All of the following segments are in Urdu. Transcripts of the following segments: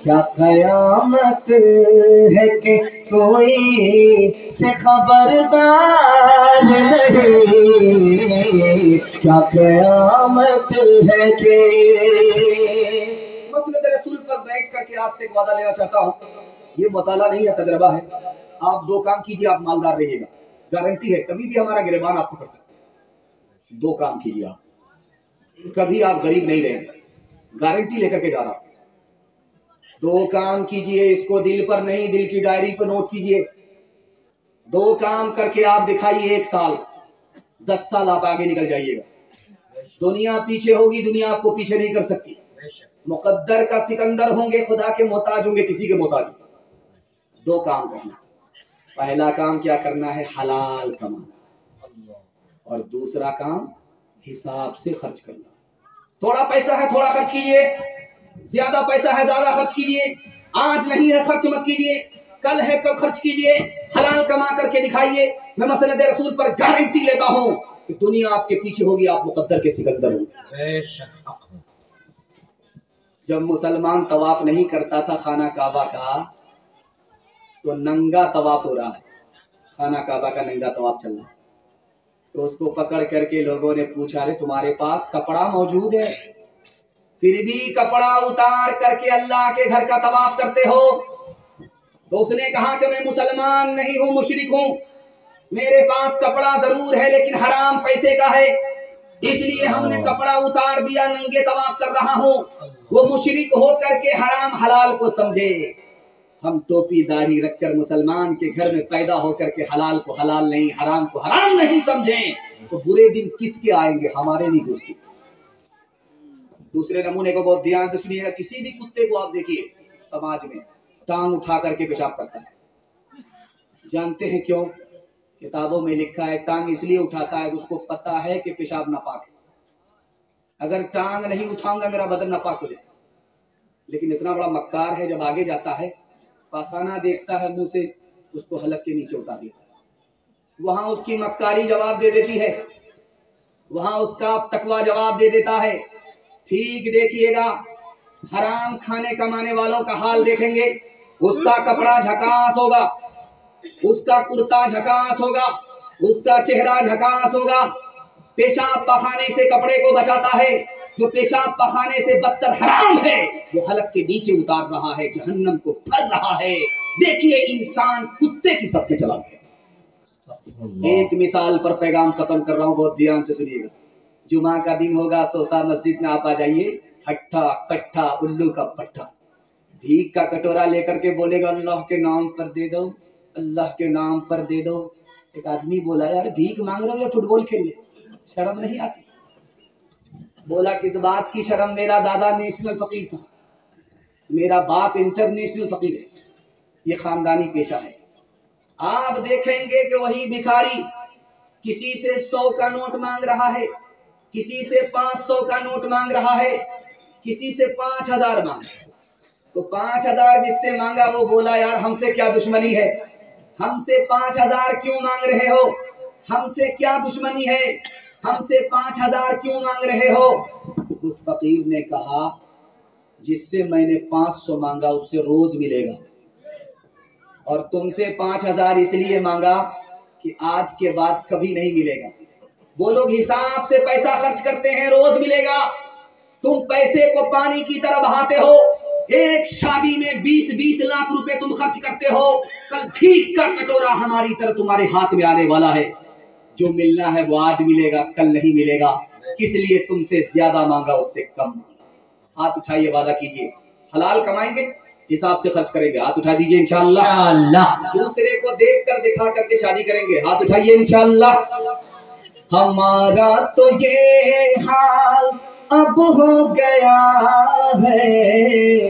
کیا قیامت ہے کہ کوئی سے خبردار نہیں، کیا قیامت ہے کہ مسند رسول پر بیٹھ کر کے آپ سے ایک وعدہ لینا چاہتا ہوں. یہ مطالعہ نہیں ہے، تجربہ ہے. آپ دو کام کیجئے، آپ مالدار رہیے گا، گارنٹی ہے. کبھی بھی ہمارا گریبان آپ پکڑ سکتے ہیں. دو کام کیجئے، آپ کبھی آپ غریب نہیں رہیں گے، گارنٹی لے کر کے جا رہا ہوں. دو کام کیجئے، اس کو دل پر نہیں، دل کی ڈائری پر نوٹ کیجئے. دو کام کر کے آپ دکھائیے، 1 سال 10 سال آپ آگے نکل جائیے گا. دنیا پیچھے ہوگی، دنیا آپ کو پیچھے نہیں کر سکتی. مقدر کا سکندر ہوں گے، خدا کے محتاج ہوں گے، کسی کے محتاج. دو کام کرنا. پہلا کام کیا کرنا ہے؟ حلال کمانا. اور دوسرا کام حساب سے خرچ کرنا. تھوڑا پیسہ ہے تھوڑا خرچ کیجئے، زیادہ پیسہ ہے زیادہ خرچ کیجئے. آج نہیں ہے خرچ مت کیجئے، کل ہے کب خرچ کیجئے. حلال کما کر کے دکھائیے. میں مسند رسول پر گارنٹی لیتا ہوں کہ دنیا آپ کے پیچھے ہوگی، آپ مقدر کے سکندر ہوں گے. جب مسلمان طواف نہیں کرتا تھا خانہ کعبہ کا، تو ننگا طواف ہو رہا ہے، خانہ کعبہ کا ننگا طواف چل رہا ہے. تو اس کو پکڑ کر کے لوگوں نے پوچھا، رے تمہارے پاس کپڑا موجود ہے، پھر بھی کپڑا اتار کر کے اللہ کے گھر کا طواف کرتے ہو؟ تو اس نے کہا کہ میں مسلمان نہیں ہوں، مشرک ہوں. میرے پاس کپڑا ضرور ہے لیکن حرام پیسے کا ہے، اس لیے ہم نے کپڑا اتار دیا، ننگے طواف کر رہا ہوں. وہ مشرک ہو کر کے حرام حلال کو سمجھے. ہم ٹوپی داڑھی رکھ کر مسلمان کے گھر میں پیدا ہو کر کے حلال کو حلال نہیں، حرام کو حرام نہیں سمجھیں، تو برے دن کس کے آئیں گے؟ ہمارے نہیں دوسرے. دوسرے نمونے کو بہت دھیان سے سنیے گا. کسی بھی کتے کو آپ دیکھیے سماج میں ٹانگ اٹھا کر کے پیشاب کرتا ہے. جانتے ہیں کیوں؟ کتابوں میں لکھا ہے ٹانگ اس لیے اٹھاتا ہے کہ اس کو پتا ہے کہ پیشاب ناپاک ہے. اگر ٹانگ نہیں اٹھاؤں گا میرا بدن ناپاک ہو جائے. لیکن اتنا بڑا مکار ہے، جب آگے جاتا ہے پاخانہ دیکھتا ہے، منہ سے اس کو حلق کے نیچے اتار دیتا ہے. وہاں اس کی مکاری جواب دے دیتی ہے، وہاں اس کا تقوی جواب دے دیتا ہے. ٹھیک دیکھیے گا، حرام کھانے کمانے والوں کا حال دیکھیں گے. اس کا کپڑا جھکاس ہوگا، اس کا کرتا جھکاس ہوگا، اس کا چہرہ جھکاس ہوگا. پیشاب پخانے سے کپڑے کو بچاتا ہے. جو پیشاب پخانے سے بدتر حرام ہے وہ حلق کے نیچے اتار رہا ہے، جہنم کو بھر رہا ہے. دیکھیے انسان کتے کی سب پہ چلا گیا. ایک مثال پر پیغام ختم کر رہا ہوں، بہت دھیان سے سنیے گا. جمعہ کا دن ہوگا، سوسا مسجد میں آپ آ جائیے. ہٹھا کٹھا الو کا پٹھا بھیک کا کٹورا لے کر کے بولے گا اللہ کے نام پر دے دو، اللہ کے نام پر دے دو. ایک آدمی بولا یار بھیک مانگ رہے ہو یا فٹ بال کھیل رہے، شرم نہیں آتی؟ بولا کس بات کی شرم؟ میرا دادا نیشنل فقیر تھا، میرا باپ انٹرنیشنل فقیر ہے، یہ خاندانی پیشہ ہے. آپ دیکھیں گے کہ وہی بھکاری کسی سے 100 کا نوٹ مانگ رہا ہے، کسی سے 500 کا نوٹ مانگ رہا ہے، کسی سے 5000 مانگ رہا ہے. تو 5000 جس سے مانگا وہ بولا یار ہم سے کیا دشمنی ہے، ہم سے 5000 کیوں مانگ رہے ہو، ہم سے کیا دشمنی ہے، ہم سے 5000 کیوں مانگ رہے ہو؟ اس فقیر نے کہا جس سے میں نے 500 مانگا اس سے روز ملے گا، اور تم سے 5000 اس لیے مانگا کہ آج کے بعد کبھی نہیں ملے گا. وہ لوگ حساب سے پیسہ خرچ کرتے ہیں، روز ملے گا. تم پیسے کو پانی کی طرح بہاتے ہو. ایک شادی میں 20-20 لاکھ روپے تم خرچ کرتے ہو. کل بھیک کا کٹورا ہماری طرح تمہارے ہاتھ میں آنے والا ہے. جو ملنا ہے وہ آج ملے گا، کل نہیں ملے گا. اس لیے تم سے زیادہ مانگا، اس سے کم مانگا. ہاتھ اٹھائیے، وعدہ کیجئے حلال کمائیں گے، حساب سے خرچ کریں گے. ہاتھ اٹھا دیجئے انشاءاللہ. دوسرے کو دیکھ کر دکھا کر کے شادی کریں گے. ہاتھ اٹھائیے انشاءاللہ. ہمارا تو یہ حال اب ہو گیا ہے،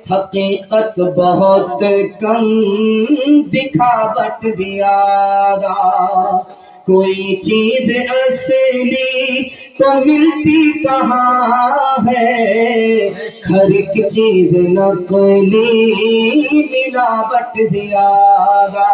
حقیقت بہت کم دکھاوٹ زیادہ. کوئی چیز اصلی تو ملتی کہاں ہے، ہر ایک چیز نقلی ملاوٹ زیادہ.